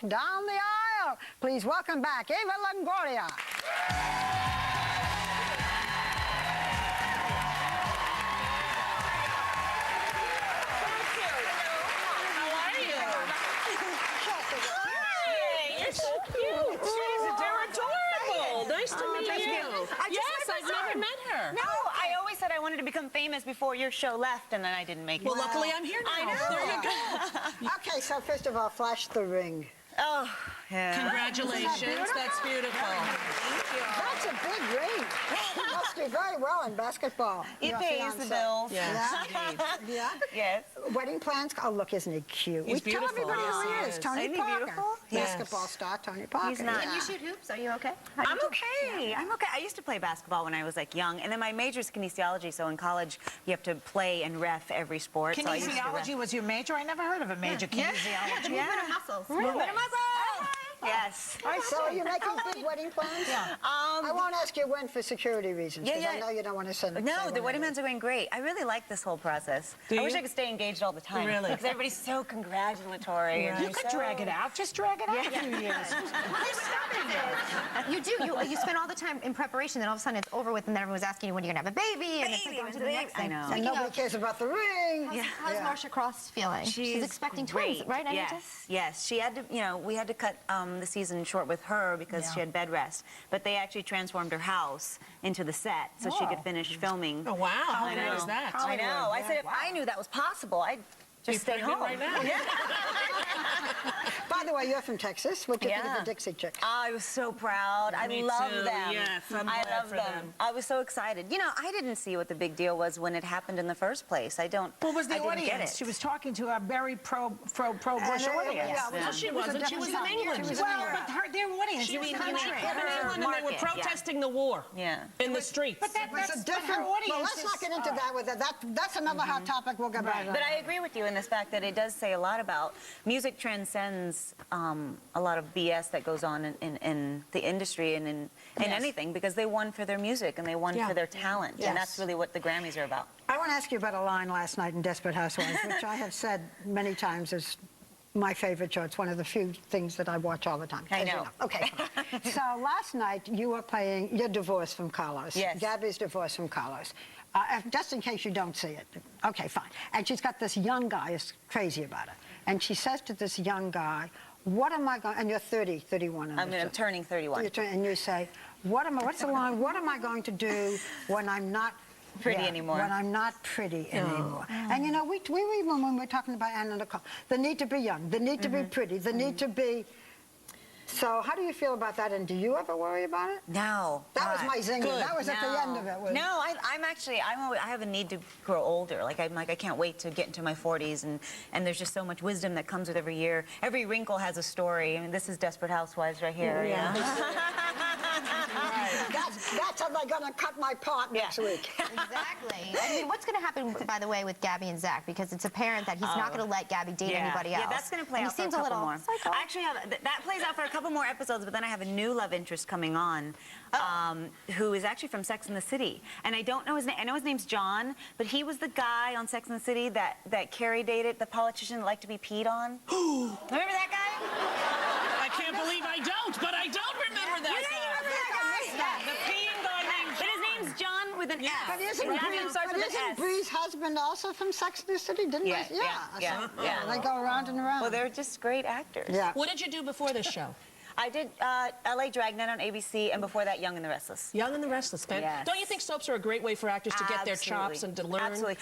down the aisle. Please welcome back Eva Longoria. Nice to meet you. Yes, I've never met her. No, I always said I wanted to become famous before your show left, and then I didn't make it. Well, luckily I'm here now. I know. There you go. Okay, so first of all, flash the ring. Oh, yeah. Congratulations. That's beautiful. Thank you. That's a big ring. You must do very well in basketball. It pays the bills. Yes, Yeah? Yes. Wedding plans? Oh, look, isn't he cute? He's Tell beautiful. everybody who he Yes, is. he is. Tony Isn't he Parker. beautiful? Yes. Basketball star Tony Parker. He's not. Can you shoot hoops? Are you okay? I'm okay. I'm okay. I used to play basketball when I was like young, and then my major is kinesiology. So in college, you have to play and ref every sport. So I used to Kinesiology was your major? I never heard of a major kinesiology. Yeah, the movement of muscles. Movement of muscles. Yes. So are you making big wedding plans? Yeah. I won't ask you when for security reasons, because Yeah, I yeah. know you don't want to send it. No, the wedding plans are going great. I really like this whole process. I wish I could stay engaged all the time. Really? Because everybody's so congratulatory. And You you're could so... drag it out. Just drag it out a few years. You do. You spend all the time in preparation, then all of a sudden it's over with, and then everyone's asking you when you're going to have a baby, and it's like going to the next thing. I know. And Speaking nobody of, cares about the ring. how's Marsha Cross feeling? She's expecting twins, right? I need to- Yes. She had to, we had to cut the season short with her because she had bed rest. But they actually transformed her house into the set so she could finish filming. Oh, wow. How I great know. is that? I know. I said if I knew that was possible, I'd just stay home. Right now. By the way, you're from Texas. What do you think of Yeah. the Dixie Chicks? I was so proud. I Me love too. them. Yes, I'm I glad love for them. them. I was so excited. I didn't see what the big deal was when it happened in the first place. What was the I didn't get audience? it. She was talking to a very pro-Bush audience. Well, she wasn't. She was in England. Well, but their audience, She was in country. England, and they were market, yeah. protesting the war Yeah. in the streets. But that's It's a but her different. audience. Well, let's not get into that with it. That's another hot topic. We'll get back to But I agree with you in this fact that it does say a lot about music transcends a lot of BS that goes on in the industry and in anything, because they won for their music and they won for their talent. Yes. And that's really what the Grammys are about. I want to ask you about a line last night in Desperate Housewives, which I have said many times is my favorite show. It's one of the few things that I watch all the time. I as you know. Okay. So last night you were playing your divorce from Carlos. Yes. Gabby's divorce from Carlos. Just in case you don't see it. Okay, fine. And she's got this young guy who's crazy about her. And she says to this young guy, what am I going, and you're 30, 31. I'm turning 31. And you say, what's the line? What am I going to do when I'm not Pretty anymore. When I'm not pretty anymore. And we even when we're talking about Anna Nicole, the need to be young, the need to be pretty, the need to be. So how do you feel about that? And do you ever worry about it? No. That was my zinger. Good. That was at the end of it. Was, No, I have a need to grow older. I can't wait to get into my 40s, and there's just so much wisdom that comes with every year. Every wrinkle has a story. I mean, this is Desperate Housewives right here. That's how they're going to cut my part next week. Exactly. I mean, what's going to happen, by the way, with Gabby and Zach? Because it's apparent that he's not going to let Gabby date anybody else. Yeah, that's going to play And out he for a seems couple little more. psycho. I actually that plays out for a couple more episodes, but then I have a new love interest coming on, who is actually from Sex and the City. And I don't know his name. I know his name's John, but he was the guy on Sex and the City that Carrie dated, the politician that liked to be peed on. Remember that guy? I can't believe I don't, but I don't remember that guy. The peeing guy named But his name's John with an S. But isn't, His last name starts with an S. Bree's husband also from Sex and the City? Didn't Yeah, they? yeah. They go around and around. Well, they're just great actors. Yeah. What did you do before this show? I did LA Dragnet on ABC, and before that, Young and the Restless. Young and the Restless, man. Yes. Don't you think soaps are a great way for actors to get their chops and to learn? Absolutely.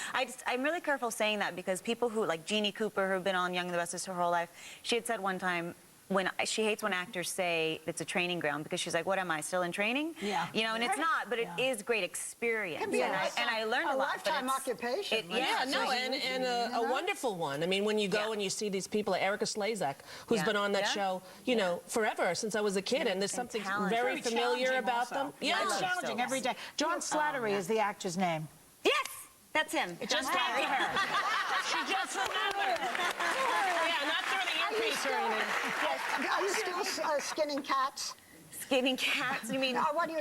I'm really careful saying that because people who, like Jeannie Cooper, who've been on Young and the Restless her whole life, she had said one time, she hates when actors say it's a training ground because she's like, what am I, still in training? Yeah. And it's not, but it is great experience. And I learned a lot. lifetime occupation. And a wonderful one. I mean, when you go and you see these people, like Erica Slazak, who's been on that show, forever, since I was a kid, and there's something very familiar about them. Yeah, it's challenging every day. John Slattery is the actor's name. Yes, that's him. It just got to her. She just remembered. Yeah, not through the earpiece or anything. Are you still skinning cats? Skinning cats? You mean? What do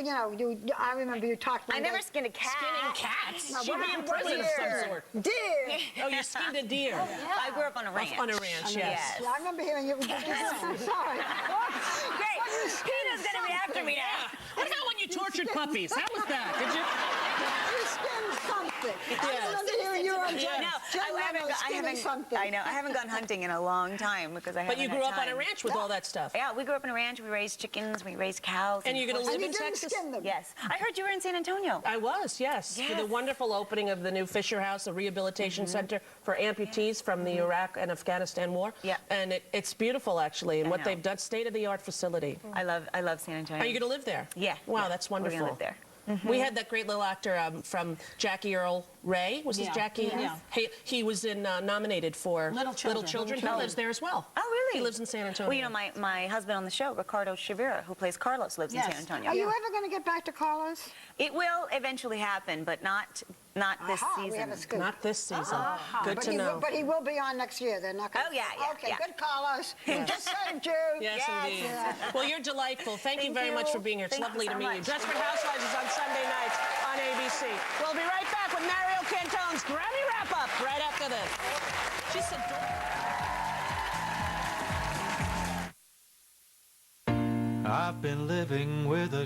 I remember you talking. I never skinned a cat. Skinning cats? No, She'd be in prison of some sort. Deer. Oh, you skinned a deer. I grew up on a ranch. On a ranch, yes. Yeah, I remember hearing you. Sorry. tortured puppies. How was that? Did you? You skinned something. I remember hearing you on Jen. No, Jen I Leno skinning something. I know. I haven't gone hunting in a long time because I haven't But you had grew up on time. a ranch with all that stuff. Yeah, we grew up in a ranch. We raised chickens. We raised cows. And you're going to horses. live And in you didn't Texas? skin them. Yes. I heard you were in San Antonio. I was, yes. For the Yes. wonderful opening of the new Fisher House, a rehabilitation center for amputees from the Iraq and Afghanistan war. Yeah. And it's beautiful, actually, and I what know. they've done, state-of-the-art facility. I love San Antonio. Are you going to live there? Yeah. Wow, yeah. that's We're wonderful. gonna live there. We had that great little actor from Jackie Earl Ray. Was his Jackie? Yeah. He was nominated for Little Children. He lives there as well. Oh, really? He lives in San Antonio. Well, you know, my husband on the show, Ricardo Shavira, who plays Carlos, lives in Yes. San Antonio. Are you ever going to get back to Carlos? It will eventually happen, but not this Aha, season. we have a scoop. Not this season. Good But to he know. Will, but he will be on next year. They're not going Oh, yeah, yeah, Okay, yeah. good, Carlos. Just saved you. Yes, indeed. Yeah. Well, you're delightful. Thank you Thank very much you. for being here. It's Thank you lovely so to meet you. much. Desperate Housewives is on Sunday nights on ABC. We'll be right back with Mario Cantone's Grammy wrap-up right after this. She's so I've been living with a